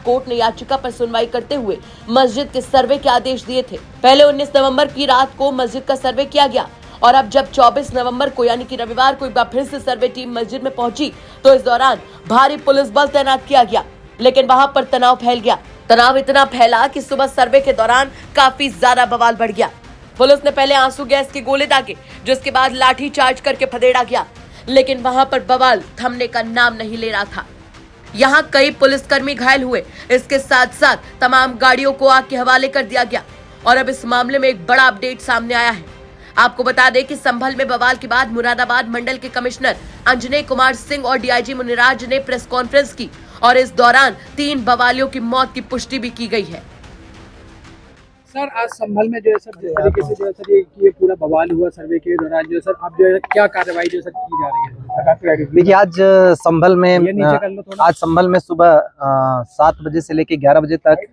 Court ने याचिका पर सुनवाई करते हुए मस्जिद के सर्वे के आदेश दिए थे। पहले 19 नवंबर की रात को मस्जिद का सर्वे किया गया और अब जब 24 नवंबर को यानी कि रविवार को एक बार फिर से सर्वे टीम मस्जिद में पहुंची तो इस दौरान भारी पुलिस बल तैनात किया गया, लेकिन वहां पर तनाव फैल गया। तनाव इतना फैला कि सुबह सर्वे के दौरान काफी ज्यादा बवाल बढ़ गया। पुलिस ने पहले आंसू गैस के गोले दागे, जिसके बाद लाठी चार्ज करके खदेड़ा गया, लेकिन वहां पर बवाल थमने का नाम नहीं ले रहा था। यहां कई पुलिसकर्मी घायल हुए। इसके साथ साथ तमाम गाड़ियों को आग के हवाले कर दिया गया और अब इस मामले में एक बड़ा अपडेट सामने आया है। आपको बता दें कि संभल में बवाल के बाद मुरादाबाद मंडल के कमिश्नर अंजनेय कुमार सिंह और डीआईजी मुनिराज ने प्रेस कॉन्फ्रेंस की और इस दौरान 3 बवालियों की मौत की पुष्टि भी की गई है। सर, आज संभल में जो है सर जिस तरीके से जो है सर ये पूरा बवाल हुआ सर्वे के दौरान जो है सर अब जो है क्या कार्रवाई जो सर की जा रही है? देखिए, आज संभल में सुबह 7 बजे से लेकर 11 बजे तक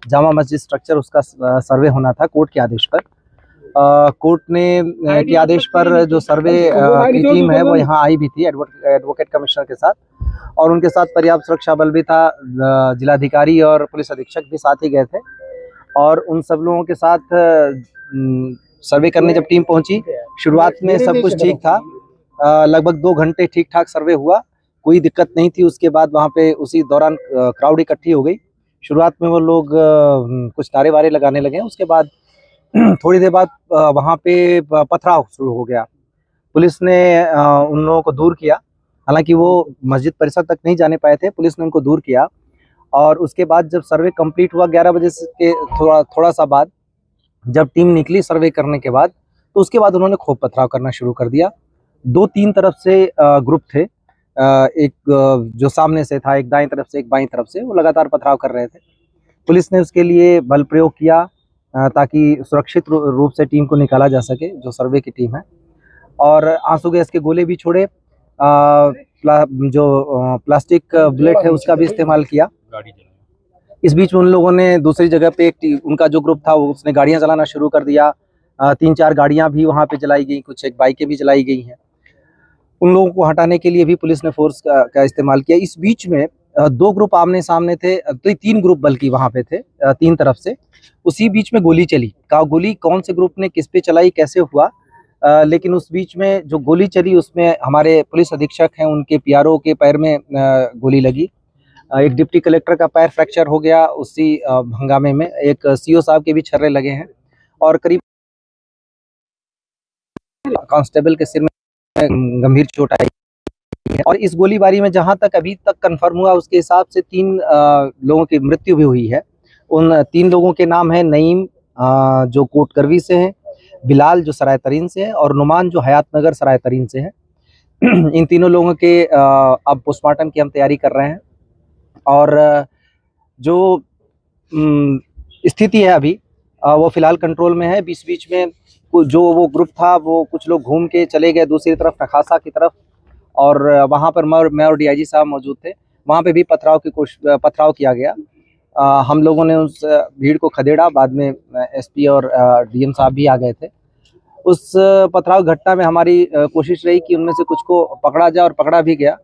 जामा मस्जिद स्ट्रक्चर उसका सर्वे होना था कोर्ट के आदेश पर। कोर्ट ने के आदेश पर जो सर्वे की टीम है वो यहाँ आई भी थी एडवोकेट कमिश्नर के साथ, और उनके साथ पर्याप्त सुरक्षा बल भी था। जिलाधिकारी और पुलिस अधीक्षक भी साथ ही गए थे और उन सब लोगों के साथ सर्वे करने जब टीम पहुंची, शुरुआत में सब कुछ ठीक था। लगभग 2 घंटे ठीक ठाक सर्वे हुआ, कोई दिक्कत नहीं थी। उसके बाद वहां पे उसी दौरान क्राउड इकट्ठी हो गई। शुरुआत में वो लोग कुछ नारे वारे लगाने लगे। उसके बाद थोड़ी देर बाद वहां पे पथराव शुरू हो गया। पुलिस ने उन लोगों को दूर किया, हालांकि वो मस्जिद परिसर तक नहीं जाने पाए थे। पुलिस ने उनको दूर किया और उसके बाद जब सर्वे कंप्लीट हुआ 11 बजे के थोड़ा सा बाद जब टीम निकली सर्वे करने के बाद, तो उसके बाद उन्होंने खूब पथराव करना शुरू कर दिया। 2-3 तरफ से ग्रुप थे, एक जो सामने से था, एक दाईं तरफ से, एक बाईं तरफ से, वो लगातार पथराव कर रहे थे। पुलिस ने उसके लिए बल प्रयोग किया ताकि सुरक्षित रूप से टीम को निकाला जा सके, जो सर्वे की टीम है, और आंसू गैस के गोले भी छोड़े। जो प्लास्टिक बुलेट है उसका भी इस्तेमाल किया। इस बीच में उन लोगों ने दूसरी जगह पे उनका जो ग्रुप था उसने गाड़ियां चलाना शुरू कर दिया। 3-4 गाड़ियां भी वहां पे चलाई गई, कुछ एक बाइकें भी चलाई गई हैं। उन लोगों को हटाने के लिए भी पुलिस ने फोर्स का इस्तेमाल किया। इस बीच में 2 ग्रुप आमने सामने थे, तो 3 ग्रुप बल्कि वहां पे थे 3 तरफ से। उसी बीच में गोली चली। गोली कौन से ग्रुप ने किस पे चलाई, कैसे हुआ, लेकिन उस बीच में जो गोली चली उसमें हमारे पुलिस अधीक्षक हैं, उनके पीआरओ के पैर में गोली लगी। एक डिप्टी कलेक्टर का पैर फ्रैक्चर हो गया उसी हंगामे में। एक सीओ साहब के भी छर्रे लगे हैं और करीब कांस्टेबल के सिर में गंभीर चोट आई है। और इस गोलीबारी में जहां तक अभी तक कंफर्म हुआ उसके हिसाब से 3 लोगों की मृत्यु भी हुई है। उन 3 लोगों के नाम है नईम जो कोटकरवी से है, बिलाल जो सराय तरीन से है, और नुमान जो हयातनगर सराय तरीन से है। इन तीनों लोगों के अब पोस्टमार्टम की हम तैयारी कर रहे हैं और जो स्थिति है अभी वो फिलहाल कंट्रोल में है। बीच बीच में जो वो ग्रुप था वो कुछ लोग घूम के चले गए दूसरी तरफ नखासा की तरफ, और वहाँ पर मैं और डीआईजी साहब मौजूद थे। वहाँ पे भी पथराव किया गया। हम लोगों ने उस भीड़ को खदेड़ा। बाद में एसपी और डीएम साहब भी आ गए थे। उस पथराव घटना में हमारी कोशिश रही कि उनमें से कुछ को पकड़ा जाए, और पकड़ा भी गया।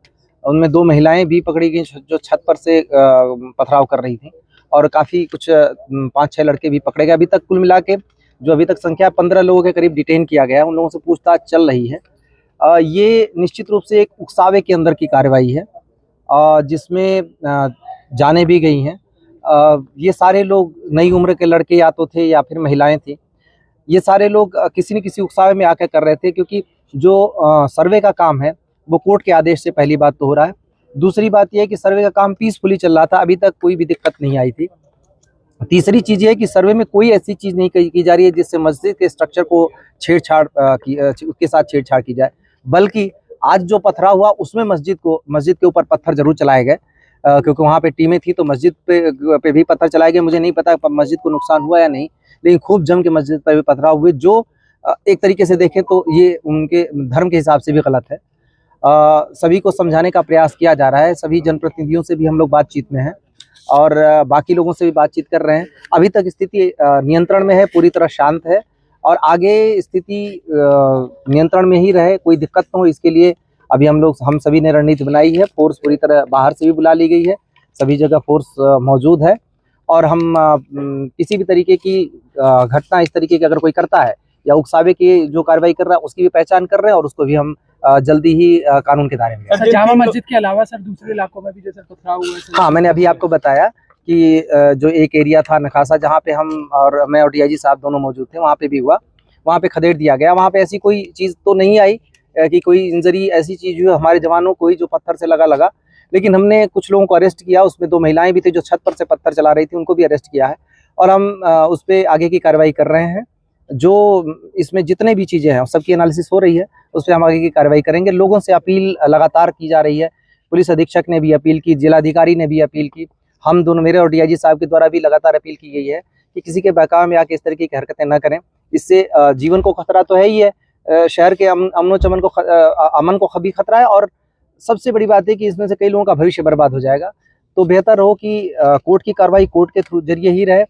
उनमें 2 महिलाएं भी पकड़ी गई जो छत पर से पथराव कर रही थी, और काफ़ी कुछ 5-6 लड़के भी पकड़े गए। अभी तक कुल मिला के जो अभी तक संख्या 15 लोगों के करीब डिटेन किया गया है। उन लोगों से पूछताछ चल रही है। ये निश्चित रूप से एक उकसावे के अंदर की कार्रवाई है जिसमें जाने भी गई हैं। ये सारे लोग नई उम्र के लड़के या तो थे या फिर महिलाएं थी। ये सारे लोग किसी न किसी उकसावे में आकर कर रहे थे, क्योंकि जो सर्वे का काम है वो कोर्ट के आदेश से पहली बात तो हो रहा है। दूसरी बात यह है कि सर्वे का काम पीसफुली चल रहा था, अभी तक कोई भी दिक्कत नहीं आई थी। तीसरी चीज़ ये है कि सर्वे में कोई ऐसी चीज़ नहीं की जा रही है जिससे मस्जिद के स्ट्रक्चर को उसके साथ छेड़छाड़ की जाए, बल्कि आज जो पथराव हुआ उसमें मस्जिद के ऊपर पत्थर जरूर चलाए गए, क्योंकि वहाँ पे टीमें थी तो मस्जिद पे भी पत्थर चलाए गए। मुझे नहीं पता मस्जिद को नुकसान हुआ या नहीं, लेकिन खूब जम के मस्जिद पर भी पथराव हुए, जो एक तरीके से देखें तो ये उनके धर्म के हिसाब से भी गलत है। सभी को समझाने का प्रयास किया जा रहा है। सभी जनप्रतिनिधियों से भी हम लोग बातचीत में हैं और बाकी लोगों से भी बातचीत कर रहे हैं। अभी तक स्थिति नियंत्रण में है, पूरी तरह शांत है, और आगे स्थिति नियंत्रण में ही रहे, कोई दिक्कत न हो, इसके लिए अभी हम सभी ने रणनीति बनाई है। फोर्स पूरी तरह बाहर से भी बुला ली गई है, सभी जगह फोर्स मौजूद है और हम किसी भी तरीके की घटना इस तरीके की अगर कोई करता है या उकसावे की जो कार्रवाई कर रहा है उसकी भी पहचान कर रहे हैं और उसको भी हम जल्दी ही कानून के दायरे में लाएंगे। सर जामा मस्जिद के अलावा सर दूसरे इलाकों में भी जो सर पथराव हुआ है सर? हाँ, मैंने अभी आपको बताया कि जो एक एरिया था नखासा जहाँ पे हम और मैं और डीआईजी साहब दोनों मौजूद थे, वहाँ पे भी हुआ, वहाँ पे खदेड़ दिया गया। वहाँ पे ऐसी कोई चीज़ तो नहीं आई कि कोई इंजरी ऐसी चीज़ हुई हमारे जवानों को ही जो पत्थर से लगा, लेकिन हमने कुछ लोगों को अरेस्ट किया। उसमें 2 महिलाएं भी थी जो छत पर से पत्थर चला रही थी, उनको भी अरेस्ट किया है और हम उस पर आगे की कार्रवाई कर रहे हैं। जो इसमें जितने भी चीज़ें हैं सबकी एनालिसिस हो रही है, उस पर हम आगे की कार्रवाई करेंगे। लोगों से अपील लगातार की जा रही है, पुलिस अधीक्षक ने भी अपील की, जिलाधिकारी ने भी अपील की, हम दोनों मेरे और डीआईजी साहब के द्वारा भी लगातार अपील की गई है कि किसी के बहकावे में आके इस तरीके की हरकतें न करें। इससे जीवन को खतरा तो है ही है, शहर के अमन को भी खतरा है और सबसे बड़ी बात है कि इसमें से कई लोगों का भविष्य बर्बाद हो जाएगा। तो बेहतर हो कि कोर्ट की कार्रवाई कोर्ट के थ्रू जरिए ही रहे।